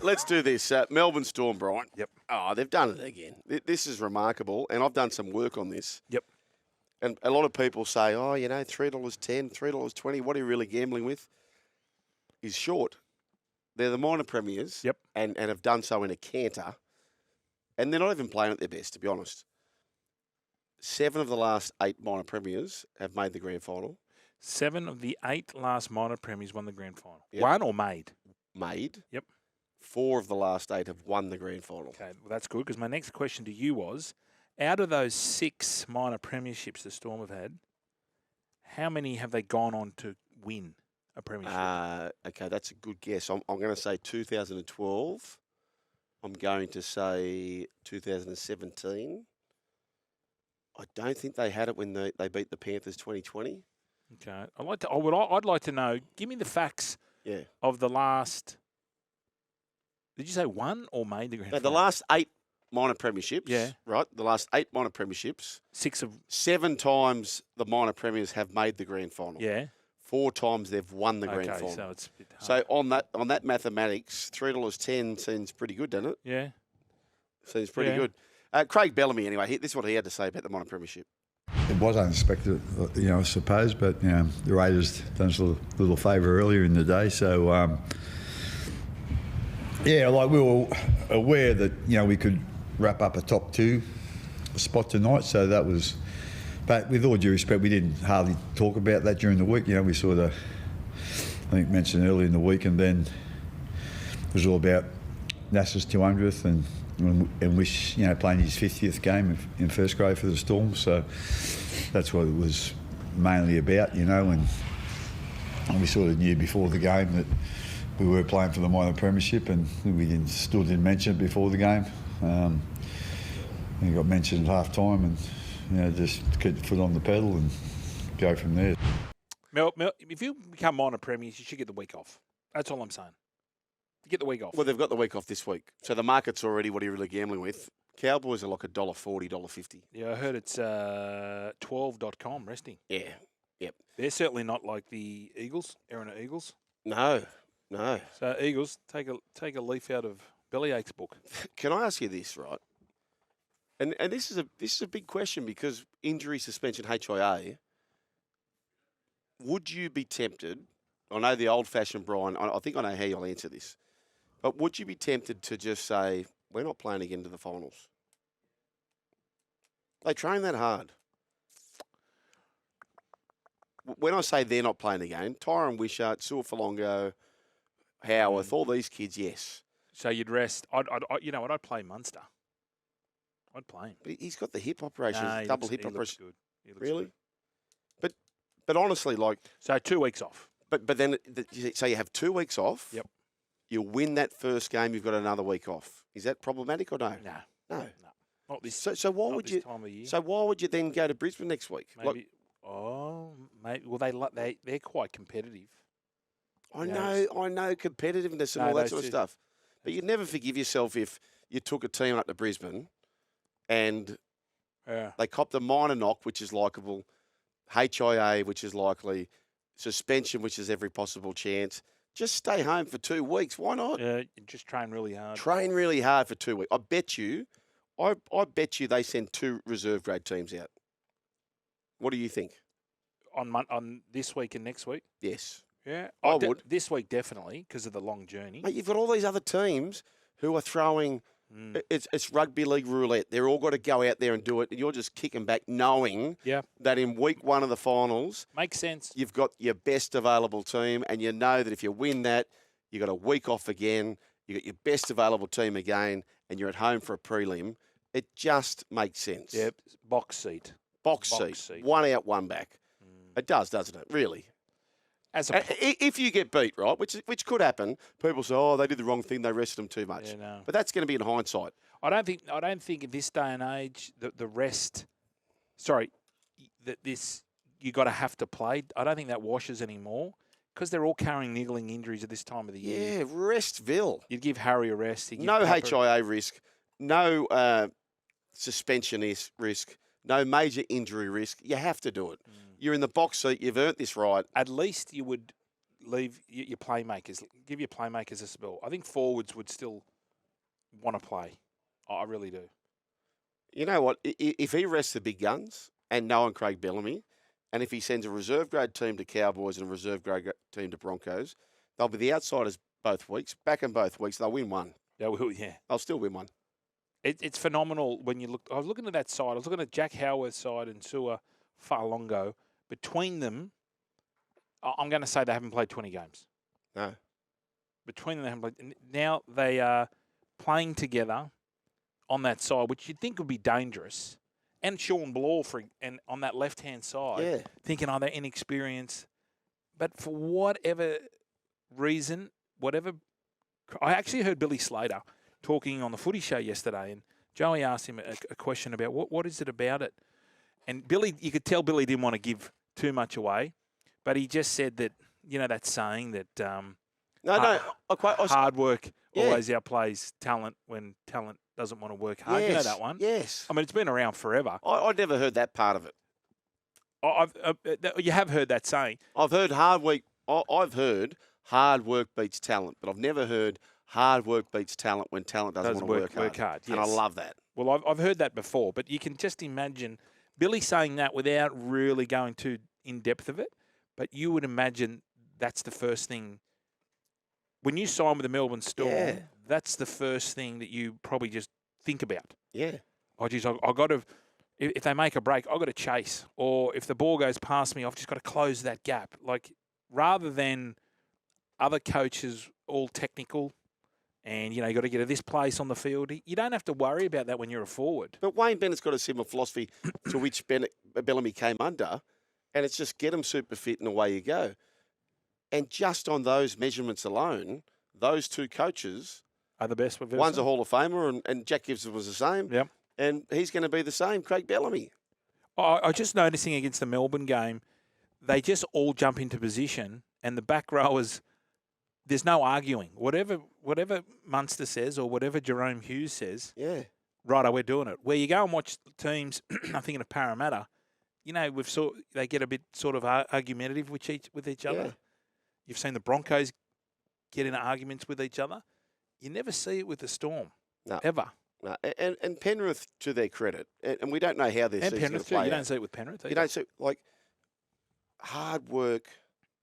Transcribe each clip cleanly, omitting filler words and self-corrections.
Let's do this. Melbourne Storm, Brian. Yep. Oh, they've done it again. This is remarkable, and I've done some work on this. Yep. And a lot of people say, oh, you know, $3.10, $3.20, what are you really gambling with? Is short. They're the minor premiers. Yep. And have done so in a canter. And they're not even playing at their best, to be honest. 7 of the last 8 minor premiers have made the grand final. 7 of the 8 last minor premiers won the grand final. Yep. Won or made? Made. Yep. 4 of the last 8 have won the grand final. Okay, well, that's good, because my next question to you was, out of those 6 minor premierships the Storm have had, how many have they gone on to win a premiership? Okay, that's a good guess. I'm going to say 2012. I'm going to say 2017. I don't think they had it when they beat the Panthers 2020. Okay, I'd like to know. Give me the facts. Yeah. Of the last. Did you say won or made the grand final? The last 8 minor premierships. Yeah. Right. The last 8 minor premierships. 7 times the minor premiers have made the grand final. Yeah. 4 times they've won the grand final. So it's a bit hard. So on that mathematics, $3.10 seems pretty good, doesn't it? Yeah. Seems pretty good. Craig Bellamy, anyway, this is what he had to say about the minor premiership. It was unexpected, I suppose, but the Raiders done us a little favour earlier in the day, so we were aware that we could wrap up a top 2 spot tonight, so that was. But with all due respect, we didn't hardly talk about that during the week. We sort of, I think, mentioned earlier in the week, and then it was all about Nasser's 200th and Wish, playing his 50th game in first grade for the Storm. So that's what it was mainly about, and we sort of knew before the game that we were playing for the minor premiership, and we still didn't mention it before the game. It got mentioned at half time, and just keep the foot on the pedal and go from there. Mel, if you become minor premiers, you should get the week off. That's all I'm saying. Get the week off. Well, they've got the week off this week. So the market's already what are you really gambling with? Cowboys are like $1.40, $1.50. Yeah, I heard it's 12.com resting. Yeah, yep. They're certainly not like the Eagles, Erina Eagles. No. So Eagles, take a leaf out of Bellyache's book. Can I ask you this, right? And this is a big question because injury, suspension, HIA. Would you be tempted? I know the old-fashioned Brian. I think I know how you'll answer this. But would you be tempted to just say, we're not playing again to the finals? They train that hard. When I say they're not playing again, Tyrone Wishart, Suafalongo, Howarth, all these kids, yes. So you'd rest. You know what? I'd play Munster. I'd play him. But he's got the hip operation, double hip operation. He looks really? Good. But honestly, so 2 weeks off. But then so you have 2 weeks off. Yep. You win that first game, you've got another week off. Is that problematic or no? No. Not this. So why would you? Time of year. So why would you then go to Brisbane next week? Maybe. Maybe. Well, they're quite competitive. I know competitiveness and all that sort of stuff. But you'd never forgive yourself if you took a team up to Brisbane and they copped a minor knock, which is likeable, HIA, which is likely, suspension, which is every possible chance. Just stay home for 2 weeks. Why not? Yeah, just train really hard. Train really hard for 2 weeks. I bet you they send 2 reserve grade teams out. What do you think? On this week and next week? Yes. Yeah, I would. This week definitely because of the long journey. Mate, you've got all these other teams who are throwing. It's rugby league roulette. They're all got to go out there and do it, and you're just kicking back, knowing that in week 1 of the finals, makes sense. You've got your best available team, and you know that if you win that, you got a week off again. You got your best available team again, and you're at home for a prelim. It just makes sense. Yeah, box seat. Box seat. 1 out, 1 back. It does, doesn't it? Really. If you get beat, right, which could happen, people say, "Oh, they did the wrong thing; they rested them too much." Yeah, no. But that's going to be in hindsight. I don't think in this day and age the rest. Sorry, that this you got to have to play. I don't think that washes anymore because they're all carrying niggling injuries at this time of the year. Yeah, Restville. You'd give Harry a rest. No HIA risk. No suspension risk. No major injury risk. You have to do it. You're in the box seat. You've earned this right. At least you would leave your playmakers. Give your playmakers a spell. I think forwards would still want to play. I really do. You know what? If he rests the big guns and no one Craig Bellamy, and if he sends a reserve grade team to Cowboys and a reserve grade team to Broncos, they'll be the outsiders both weeks. Back in both weeks, they'll win one. Yeah, They'll still win one. It's phenomenal when you look. I was looking at that side. I was looking at Jack Howarth's side and Sua Fa'alongo. Between them, I'm going to say they haven't played 20 games. No. Between them, they haven't played. Now they are playing together on that side, which you'd think would be dangerous. And Sean Blaw and on that left-hand side, thinking, they're inexperienced. But for whatever reason, I actually heard Billy Slater talking on the Footy Show yesterday, and Joey asked him a question about what is it about it? And Billy, you could tell Billy didn't want to give too much away, but he just said that, that saying that hard work always outplays talent when talent doesn't want to work hard. Yes, you know that one? Yes. I mean, it's been around forever. I'd never heard that part of it. You have heard that saying. I've heard I've heard hard work beats talent, but I've never heard hard work beats talent when talent doesn't want to work hard. Yes. And I love that. Well, I've heard that before, but you can just imagine Billy saying that without really going too in depth of it. But you would imagine that's the first thing. When you sign with the Melbourne Storm, that's the first thing that you probably just think about. Yeah. Oh, geez, I've got to, if they make a break, I've got to chase. Or if the ball goes past me, I've just got to close that gap. Like, rather than other coaches all technical and, you got to get to this place on the field, you don't have to worry about that when you're a forward. But Wayne Bennett's got a similar philosophy to which Bellamy came under, and it's just get them super fit and away you go. And just on those measurements alone, those two coaches are the best. One's a Hall of Famer, and Jack Gibson was the same. Yep. And he's going to be the same, Craig Bellamy. I was just noticing against the Melbourne game, they just all jump into position, and the back rowers, there's no arguing. Whatever Munster says or whatever Jerome Hughes says, righto, we're doing it. Where you go and watch teams, I'm thinking of Parramatta, they get a bit sort of argumentative with each other. Yeah. You've seen the Broncos get into arguments with each other. You never see it with the Storm, ever. No. And Penrith, to their credit, and we don't know how their season's going to play. You don't see it with Penrith either. You don't see, hard work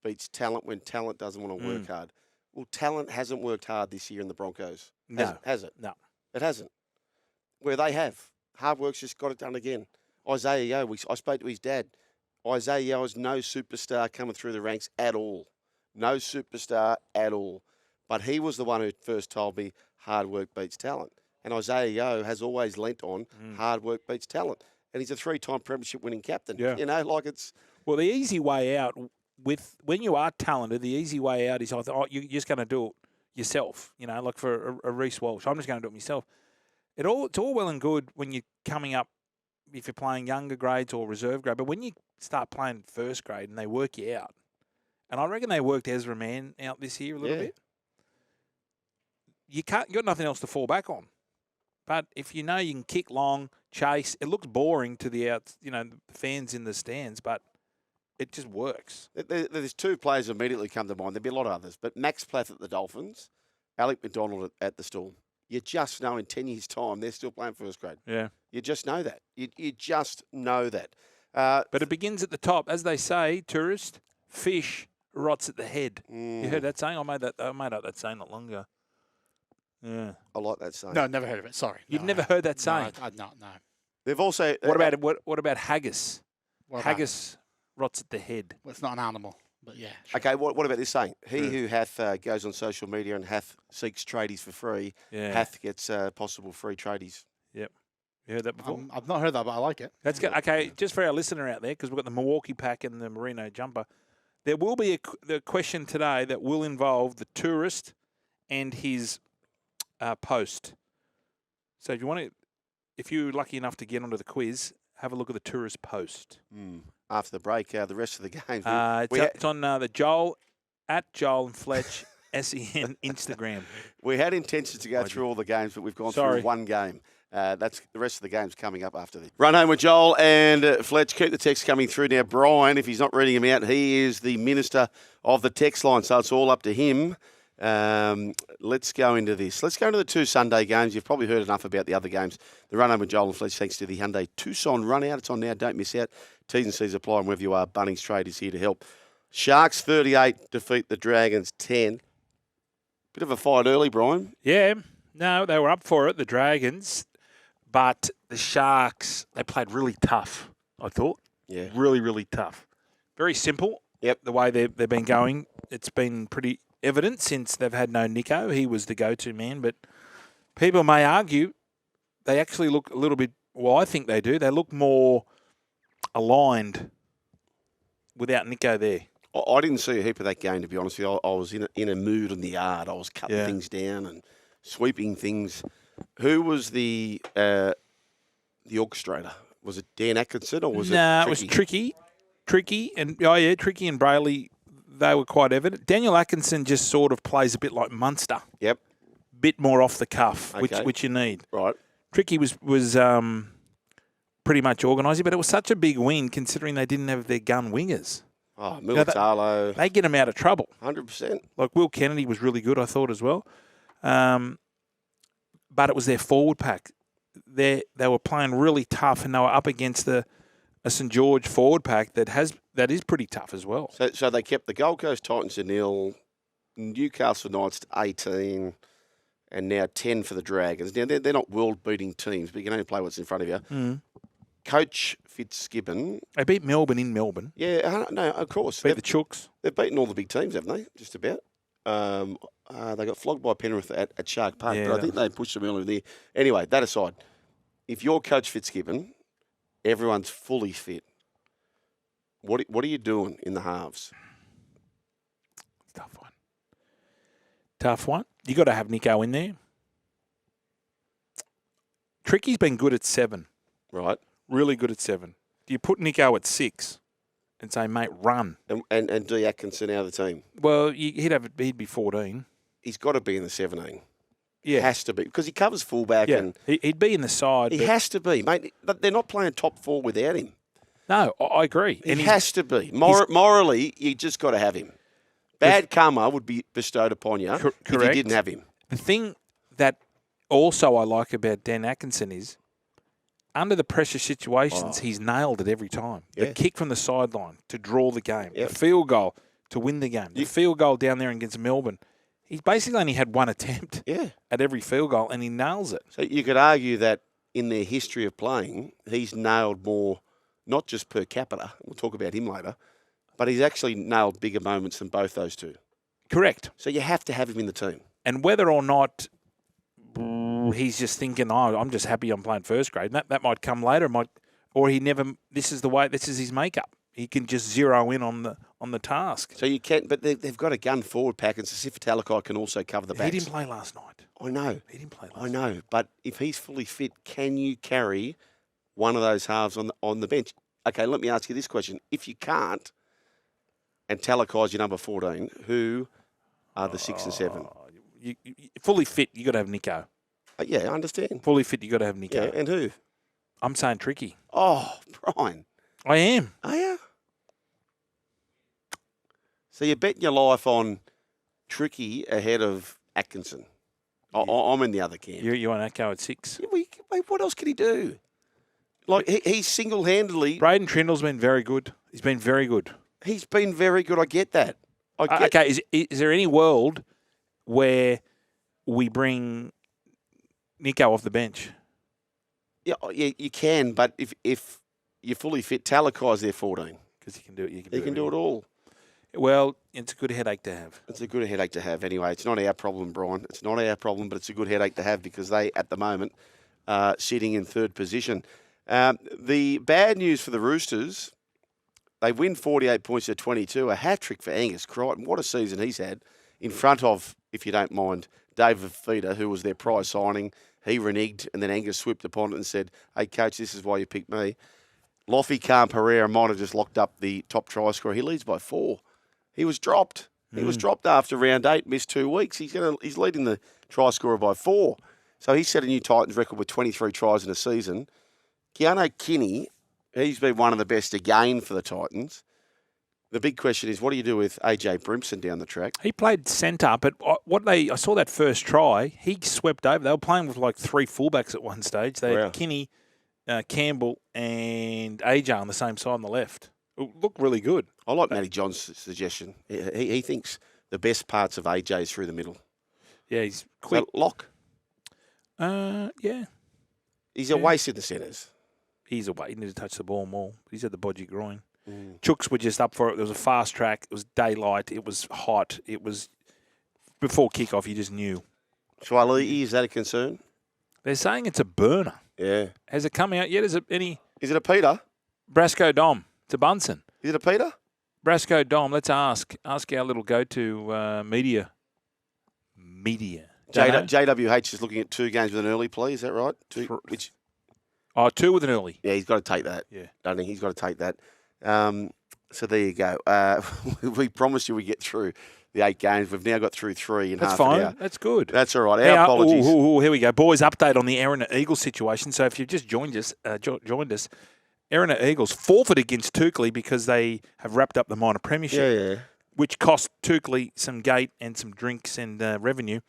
beats talent when talent doesn't want to work hard. Well, talent hasn't worked hard this year in the Broncos. No. Has it? No. It hasn't. Where they have. Hard work's just got it done again. Isaiah Yeo, I spoke to his dad. Isaiah Yeo is no superstar coming through the ranks at all. No superstar at all. But he was the one who first told me hard work beats talent. And Isaiah Yeo has always lent on hard work beats talent. And he's a 3-time premiership winning captain. Yeah. It's... Well, the easy way out, when you are talented, the easy way out is, you're just going to do it yourself. Like for a Reece Walsh, I'm just going to do it myself. It's all well and good when you're coming up, if you're playing younger grades or reserve grade. But when you start playing first grade and they work you out, and I reckon they worked Ezra Mann out this year a little bit. You got nothing else to fall back on. But if you can kick long, chase, it looks boring to the fans in the stands, but it just works. There's two players immediately come to mind. There'll be a lot of others, but Max Plath at the Dolphins, Alec McDonald at the Storm. You just know in 10 years' time they're still playing first grade. Yeah. You just know that. You just know that. But it begins at the top. As they say, tourist, fish rots at the head. You heard that saying? I made up that saying not long ago. Yeah. I like that saying. No, never heard of it. Sorry. You've never heard that saying? No. They've also... What about haggis? Haggis rots at the head. Well, it's not an animal, but yeah. Sure. Okay, what about this saying? He who hath goes on social media and hath seeks tradies for free, hath gets possible free tradies. Yep. You heard that before? I've not heard that, but I like it. That's good. Okay, just for our listener out there, because we've got the Milwaukee pack and the Merino jumper, there will be the question today that will involve the tourist and his post. So if you're lucky enough to get onto the quiz, have a look at the tourist post. After the break, the rest of the games. It's on the Joel and Fletch SEN Instagram. We had intentions to go through all the games, but we've gone through one game. That's the rest of the game's coming up after this. Run home with Joel and Fletch. Keep the text coming through now. Brian, if he's not reading them out, he is the minister of the text line, so it's all up to him. Let's go into this. Let's go into the 2 Sunday games. You've probably heard enough about the other games. The run home with Joel and Fletch, thanks to the Hyundai Tucson run out. It's on now. Don't miss out. T's and C's apply, and wherever you are, Bunnings Trade is here to help. Sharks 38 defeat the Dragons 10. Bit of a fight early, Brian. Yeah. No, they were up for it, the Dragons. But the Sharks, they played really tough, I thought. Yeah. Really, really tough. Very simple. Yep. The way they've been going, it's been pretty evident since they've had no Nico. He was the go-to man. But people may argue they actually look a little bit, well, I think they do. They look more aligned without Nico there. I didn't see a heap of that game, to be honest with you. I was in a mood in the yard. I was cutting things down and sweeping things. Who was the orchestrator? Was it Dan Atkinson or was it Tricky? It was Tricky. Tricky and Brayley, they were quite evident. Daniel Atkinson just sort of plays a bit like Munster. Yep. Bit more off the cuff, Okay. which you need. Right. Tricky was pretty much organising, but it was such a big win considering they didn't have their gun wingers. Oh, Militalo. They get them out of trouble. 100%. Like Will Kennedy was really good, I thought, as well. But it was their forward pack. They were playing really tough, and they were up against a St George forward pack that is pretty tough as well. So they kept the Gold Coast Titans to 0, Newcastle Knights to 18, and now 10 for the Dragons. Now, they're not world-beating teams, but you can only play what's in front of you. Mm. Coach Fitzgibbon. They beat Melbourne in Melbourne. Yeah, no, of course. Beat the Chooks. They've beaten all the big teams, haven't they? Just about. They got flogged by Penrith at Shark Park, but I think they pushed them earlier there. Anyway, that aside, if you're Coach Fitzgibbon, everyone's fully fit. What are you doing in the halves? Tough one. You got to have Nico in there. Tricky's been good at 7. Right. Really good at 7. Do you put Nico at 6 and say, mate, run? And D. Atkinson out of the team? Well, he'd be 14. He's got to be in the 17. Yeah. Has to be, because he covers fullback. Yeah, and he'd be in the side. He has to be, mate. They're not playing top 4 without him. No, I agree. He has to be. Morally, you just got to have him. Bad karma would be bestowed upon you if you didn't have him. The thing that also I like about Dan Atkinson is, under the pressure situations, he's nailed it every time. Yeah. The kick from the sideline to draw the game. Yep. The field goal to win the game. The field goal down there against Melbourne. He's basically only had one attempt at every field goal, and he nails it. So you could argue that in their history of playing, he's nailed more, not just per capita, we'll talk about him later, but he's actually nailed bigger moments than both those two. Correct. So you have to have him in the team. And whether or not he's just thinking, I'm just happy I'm playing first grade, and that might come later, or he never, this is his makeup. He can just zero in on the task. So you can, but they've got a gun forward pack, and Sasifa Talakai can also cover the backs. He didn't play last night. I know. He didn't play last night. night. I know, but if he's fully fit, can you carry one of those halves on the bench? Okay, let me ask you this question. If you can't, and Talakai's your number 14, who are the 6 and 7? You fully fit, you got to have Nico. Yeah, I understand. Fully fit, you got to have Nico. Yeah, and who? I'm saying Tricky. Oh, Brian. I am. Are you? So you're betting your life on Tricky ahead of Atkinson. I'm in the other camp. You want Atco at 6? Yeah, wait, what else can he do? Like, he's single-handedly... Braden Trindle's been very good. He's been very good. He's been very good. I get that. Okay, is there any world where we bring Nico off the bench? Yeah, you can, but if you're fully fit, Talakai's there 14. Because he can do it. He can do it all. Well, it's a good headache to have. It's a good headache to have. Anyway, it's not our problem, Brian. It's not our problem, but it's a good headache to have because they, at the moment, are sitting in third position. The bad news for the Roosters, they win 48 points to 22. A hat-trick for Angus Crichton. What a season he's had in front of, if you don't mind, David Feeder, who was their prize signing. He reneged, and then Angus swooped upon it and said, hey, coach, this is why you picked me. Loffy Khan Pereira might have just locked up the top try scorer. He leads by 4. He was dropped. He was dropped after round 8, missed 2 weeks. He's leading the try scorer by 4. So he set a new Titans record with 23 tries in a season. Keanu Kinney, he's been one of the best again for the Titans. The big question is, what do you do with AJ Brimson down the track? He played centre, but I saw that first try. He swept over. They were playing with like 3 fullbacks at one stage. They had Kinney, Campbell, and AJ on the same side on the left. It looked really good. I like Matty John's suggestion. He thinks the best parts of AJ is through the middle. Yeah, he's quick. So, lock. Yeah. He's a waste in the centres. He's away. He needs to touch the ball more. He's had the bodgy groin. Chooks were just up for it. There was a fast track. It was daylight. It was hot. It was before kickoff. You just knew. Swaley, is that a concern? They're saying it's a burner. Yeah. Has it come out yet? Is it any? Is it a Peter? Brasco Dom. It's a Bunsen. Is it a Peter? Brasco Dom. Let's ask our little go-to media. JWH is looking at 2 games with an early plea. Is that right? 2 with an early. Yeah, he's got to take that. Yeah. Don't he? He's got to take that. So there you go. We promised you we get through the 8 games. We've now got through 3 in half an hour. That's fine. That's good. That's all right. Our apologies. Here we go. Boys, update on the Aaron Eagles situation. So if you've just joined us, Aaron Eagles forfeit against Tukley because they have wrapped up the minor premiership, which cost Tukley some gate and some drinks and revenue.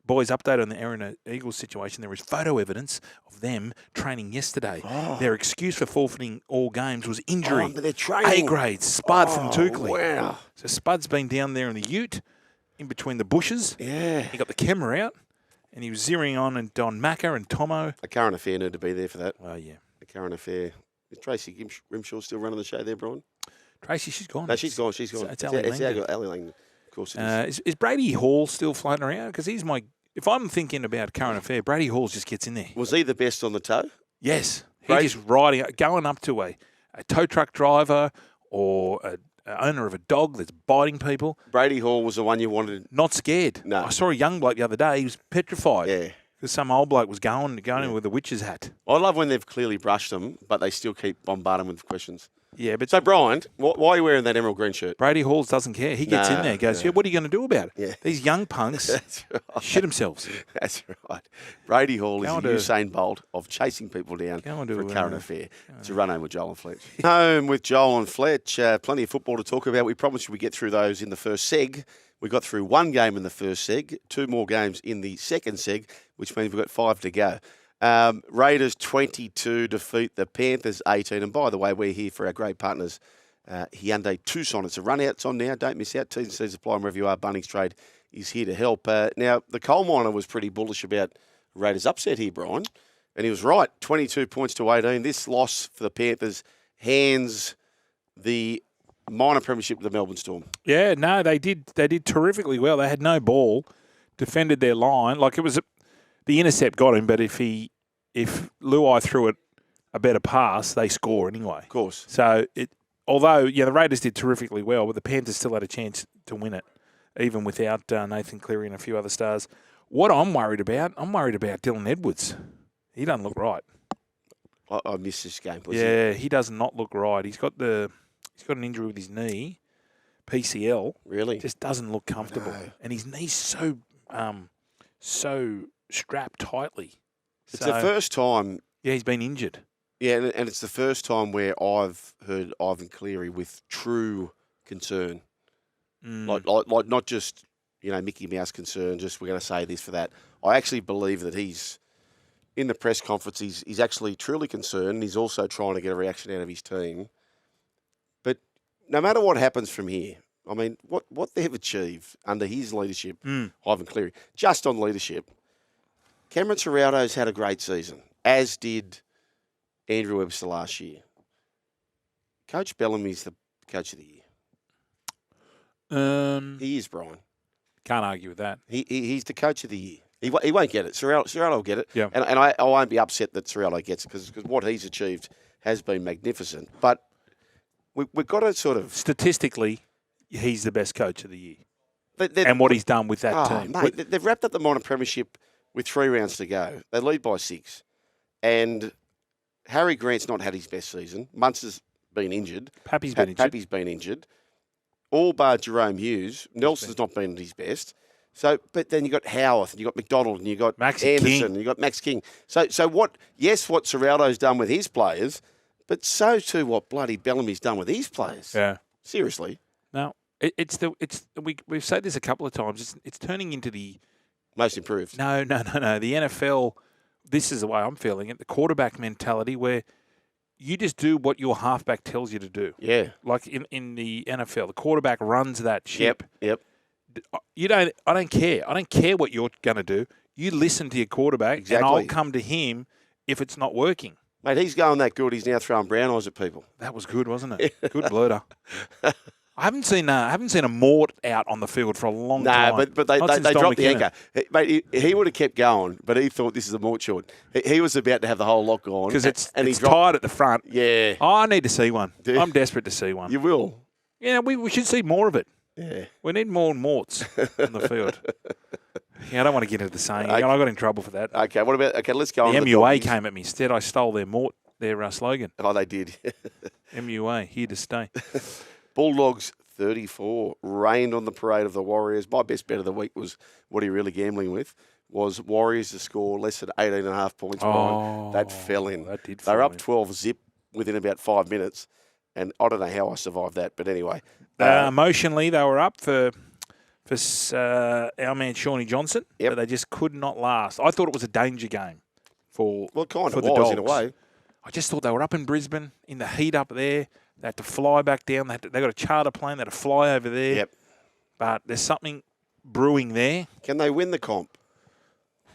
Boys, update on the Aaron Eagles situation. There is photo evidence of them training yesterday. Their excuse for forfeiting all games was injury. But they're training. A grade, Spud from Tukley. Wow. So Spud's been down there in the ute, in between the bushes. Yeah. He got the camera out, and he was zeroing on and Don Macca and Tomo. A current affair need to be there for that. Oh, yeah. A current affair. Is Tracy Grimshaw still running the show there, Brian? Tracy, she's gone. No, she's gone. She's gone. It's Ali Langdon. Ali Langdon. Of course it is. Is Brady Hall still floating around? Because he's my... If I'm thinking about current affair, Brady Hall just gets in there. Was he the best on the toe? Yes. He's just riding, going up to a tow truck driver or an owner of a dog that's biting people. Brady Hall was the one you wanted. Not scared. No. I saw a young bloke the other day. He was petrified. Yeah. Because some old bloke was going in with a witch's hat. I love when they've clearly brushed them, but they still keep bombarding with questions. Yeah, but so Brian, why are you wearing that emerald green shirt? Brady Halls doesn't care. He gets in there, goes, what are you going to do about it? Yeah. These young punks shit themselves. That's right. Brady Hall is the Usain Bolt of chasing people down for a current affair. It's a run home with Joel and Fletch. Home with Joel and Fletch. Plenty of football to talk about. We promised you we'd get through those in the first seg. We got through 1 game in the first seg, 2 more games in the second seg, which means we've got 5 to go. Raiders 22 defeat the Panthers 18. And by the way, we're here for our great partners, Hyundai Tucson. It's a run-out. It's on now. Don't miss out. T's and C's apply wherever you are. Bunnings Trade is here to help. Now, the coal miner was pretty bullish about Raiders' upset here, Brian. And he was right. 22 points to 18. This loss for the Panthers hands the minor premiership to the Melbourne Storm. Yeah, no, they did terrifically well. They had no ball, defended their line. Like, it was the intercept got him, but if Luai threw it a better pass, they score anyway. Of course. So although the Raiders did terrifically well, but the Panthers still had a chance to win it, even without Nathan Cleary and a few other stars. What I'm worried about Dylan Edwards. He doesn't look right. I missed this game. He does not look right. He's got an injury with his knee, PCL. Really? Just doesn't look comfortable. No. And his knee's so strapped tightly. It's the first time. Yeah, he's been injured. Yeah, and it's the first time where I've heard Ivan Cleary with true concern. Like not just, Mickey Mouse concern, just we're going to say this for that. I actually believe that he's, in the press conference, he's actually truly concerned. He's also trying to get a reaction out of his team. But no matter what happens from here, I mean, what they've achieved under his leadership, Ivan Cleary, just on leadership, Cameron Ciraldo's had a great season, as did Andrew Webster last year. Coach Bellamy's the coach of the year. He is, Brian. Can't argue with that. He's the coach of the year. He won't get it. Ciraldo will get it. Yeah. And I won't be upset that Ciraldo gets it because what he's achieved has been magnificent. But we've got to sort of... Statistically, he's the best coach of the year. And what he's done with that team. Mate, they've wrapped up the minor premiership with 3 rounds to go. They lead by 6. And Harry Grant's not had his best season. Munster's been injured. Pappy's been injured. All bar Jerome Hughes. Nelson's not been at his best. So, but then you got Howarth, and you got McDonald, and you got Maxi Anderson, King. and you got Max King. So what? Yes, what Serraldo's done with his players, but so too what bloody Bellamy's done with his players. Yeah. Seriously. No, we've said this a couple of times. It's turning into the Most improved. No. The NFL, this is the way I'm feeling it, the quarterback mentality where you just do what your halfback tells you to do. Yeah. Like in the NFL, the quarterback runs that ship. Yep. I don't care. I don't care what you're going to do. You listen to your quarterback, Exactly. and I'll come to him if it's not working. Mate, he's going that good. He's now throwing brown eyes at people. That was good, wasn't it? Good blurter. I haven't seen a Mort out on the field for a long time. No, but they dropped the anchor. Mate, he would have kept going, but he thought this is a Mort short. He was about to have the whole lock on. Because it's he dropped. tied at the front. Yeah. Oh, I need to see one. Do you? I'm desperate to see one. You will. Yeah, we should see more of it. Yeah. We need more Morts on the field. Yeah, I don't want to get into the saying. I got in trouble for that. Okay, let's go on The to MUA doggies. came at me. Instead, I stole their slogan. Oh, they did. MUA, here to stay. Bulldogs 34 rained on the parade of the Warriors. My best bet of the week was what are you really gambling with? Was Warriors to score less than 18.5 points. Oh, that fell in. That did They were fall up in. 12 zip within about 5 minutes. And I don't know how I survived that, but anyway. Emotionally, they were up for our man Shawnee Johnson, Yep. but they just could not last. I thought it was a danger game for Well, it kind for of the was Dogs. in a way. I just thought they were up in Brisbane in the heat up there. They had to fly back down. They got a charter plane. They had to fly over there. Yep. But there's something brewing there. Can they win the comp?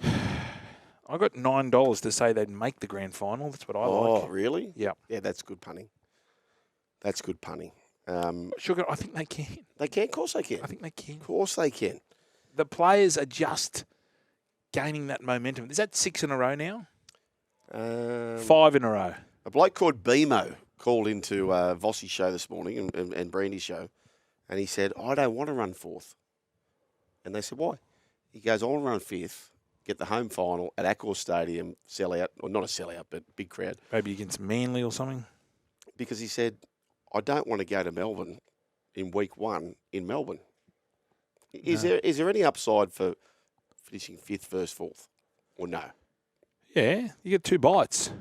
I got $9 to say they'd make the grand final. That's what I like. Oh, really? Yeah. Yeah, that's good punning. That's good punning. Sugar, I think they can. They can? Of course they can. I think they can. Of course they can. The players are just gaining that momentum. Is that 6 in a row now? 5 in a row. A bloke called BMO called into Vossi's show this morning and Brandy's show, and he said, I don't want to run fourth. And they said, why? He goes, I want to run fifth, get the home final at Accor Stadium, sell out, or not a sellout, but big crowd. Maybe against Manly or something. Because he said, I don't want to go to Melbourne in week 1 in Melbourne. Is there any upside for finishing fifth versus fourth? Or no? Yeah, you get 2 bites.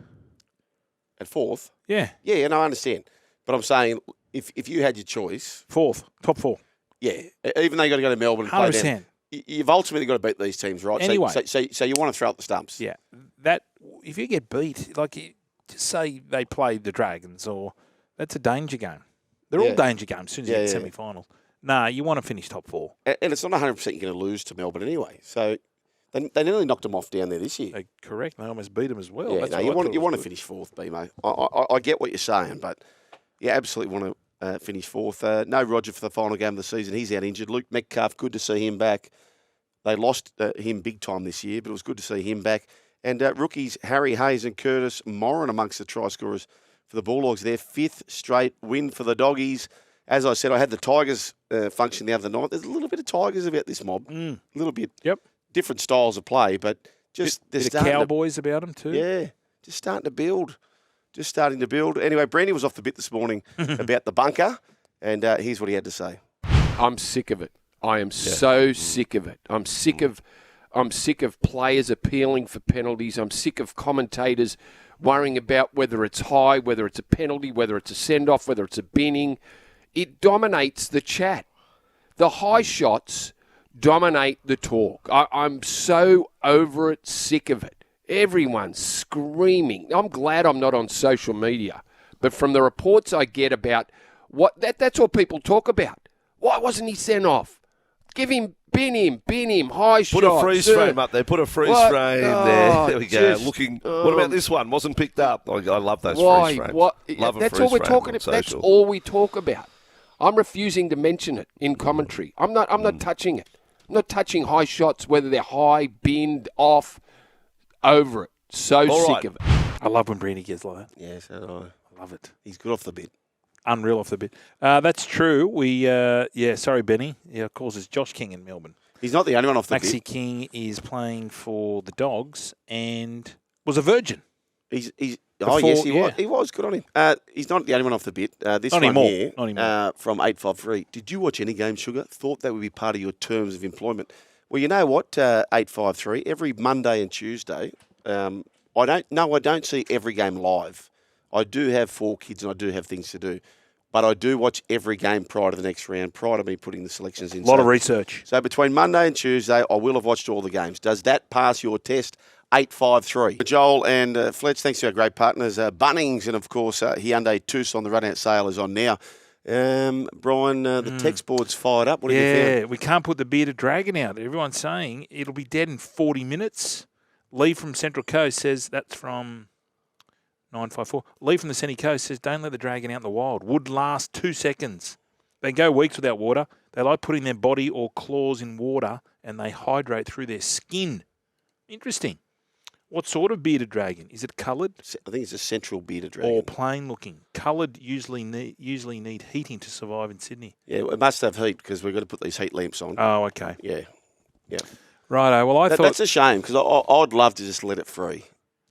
At fourth? Yeah. Yeah, no, I understand. But I'm saying if you had your choice, Fourth, top 4. yeah, even though you got to go to Melbourne and play 100%. them, you've ultimately got to beat these teams, right? Anyway. So you want to throw out the stumps. Yeah. That if you get beat, just say they play the Dragons, or that's a danger game. They're all Yeah. danger games as soon as you get Yeah. semi-finals. Nah, you want to finish top 4. And it's not 100% you're going to lose to Melbourne anyway. So they nearly knocked them off down there this year. Correct. They almost beat them as well. Yeah, That's no, what you I want thought to was finish fourth, BMO. I get what you're saying, but you absolutely want to finish fourth. No Roger for the final game of the season. He's out injured. Luke Metcalf, good to see him back. They lost him big time this year, but it was good to see him back. And rookies Harry Hayes and Curtis Moran amongst the try scorers for the Bulldogs. Their 5th straight win for the Doggies. As I said, I had the Tigers function the other night. There's a little bit of Tigers about this mob. A little bit. Yep. Different styles of play, but just they're Bit of starting to Cowboys about them too. yeah, just starting to build. Just starting to build. Anyway, Brandy was off the bit this morning about the bunker, and here's what he had to say. I'm sick of it. I am so sick of it. I'm sick of players appealing for penalties. I'm sick of commentators worrying about whether it's high, whether it's a penalty, whether it's a send-off, whether it's a binning. It dominates the chat. The high shots dominate the talk. I'm so over it, sick of it. Everyone's screaming. I'm glad I'm not on social media, but from the reports I get about that's all people talk about. Why wasn't he sent off? Give him, bin him, high shot. Put a freeze frame up there. Put a freeze frame there. There we go. Looking. What about this one? Wasn't picked up. I love those freeze frames. Love a that's freeze all we're frame talking on about. That's social. all we talk about. I'm refusing to mention it in commentary. I'm not touching it. I'm not touching high shots, whether they're high, binned, off. Over it. So All sick right. of it. I love when Brandy gets like that. Yeah, so do I love it. He's good off the bit. Unreal off the bit. That's true. We sorry, Benny. Yeah, of course, it's Josh King in Melbourne. He's not the only one off the Maxi bit. King is playing for the Dogs and was a virgin. Yes, he Before- was. yeah. He was good on him. He's not the only one off the bit. This Not one anymore. here Not anymore. from 853. Did you watch any game, Sugar? Thought that would be part of your terms of employment. Well, you know what, 853, every Monday and Tuesday, I don't see every game live. I do have 4 kids and I do have things to do. But I do watch every game prior to the next round, prior to me putting the selections in. A lot of research. So between Monday and Tuesday, I will have watched all the games. Does that pass your test? 853. Joel and Fletch, thanks to our great partners, Bunnings, and of course, Hyundai Tucson, the run-out sale is on now. Brian, the text board's fired up. What have you found? Yeah, we can't put the bearded dragon out. Everyone's saying it'll be dead in 40 minutes. Lee from Central Coast says that's from 954. Lee from the Sunny Coast says, don't let the dragon out in the wild. Would last 2 seconds. They go weeks without water. They like putting their body or claws in water and they hydrate through their skin. Interesting. What sort of bearded dragon? Is it coloured? I think it's a central bearded dragon. Or plain looking? Coloured usually need heating to survive in Sydney. Yeah, it must have heat because we've got to put these heat lamps on. Oh, okay. Yeah. Righto. Well, I thought that's a shame because I'd love to just let it free.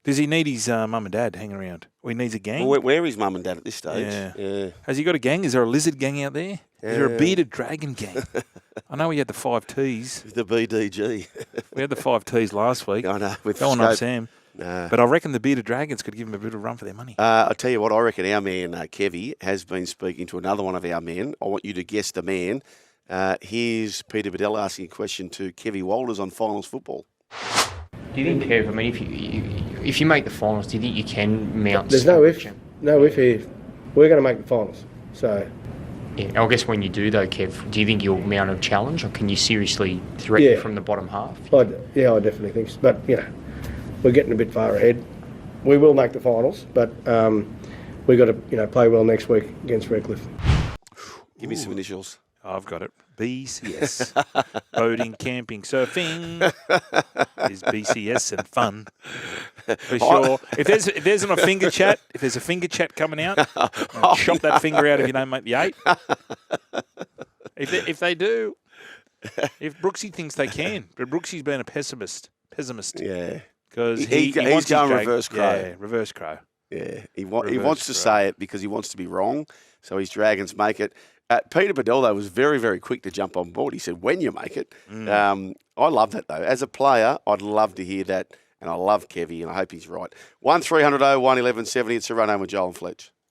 Does he need his mum and dad hanging around? Or he needs a gang? Well, where is mum and dad at this stage? Yeah. Has he got a gang? Is there a lizard gang out there? Is there a bearded dragon gang? I know we had the 5 Ts. The BDG. We had the 5 Ts last week. I know. Going up Sam. No. But I reckon the bearded dragons could give him a bit of a run for their money. I'll tell you what, I reckon our man, Kevy, has been speaking to another one of our men. I want you to guess the man. Here's Peter Bedell asking a question to Kevy Walters on Finals Football. Do you think, Kev, I mean, if you make the finals, do you think you can mount... There's no if. No if here. We're going to make the finals. So... Yeah, I guess when you do, though, Kev, do you think you'll mount a challenge, or can you seriously threaten from the bottom half? I definitely think so. But, we're getting a bit far ahead. We will make the finals, but we've got to, play well next week against Redcliffe. Give me some initials. I've got it. BCS. Boating, camping, surfing. Is BCS and fun. For sure. If there's a finger chat coming out, I'll chop that finger out if you don't make the 8. If they do, if Brooksy thinks they can, but Brooksy's been a pessimist. Yeah. Because he's going reverse crow. Yeah, reverse crow. Yeah, he wants to say it because he wants to be wrong, so his Dragons make it. Peter Bedell, though, was very, very quick to jump on board. He said, when you make it. I love that, though. As a player, I'd love to hear that, and I love Kevy, and I hope he's right. 1300 01 1170. It's a run home with Joel and Fletch.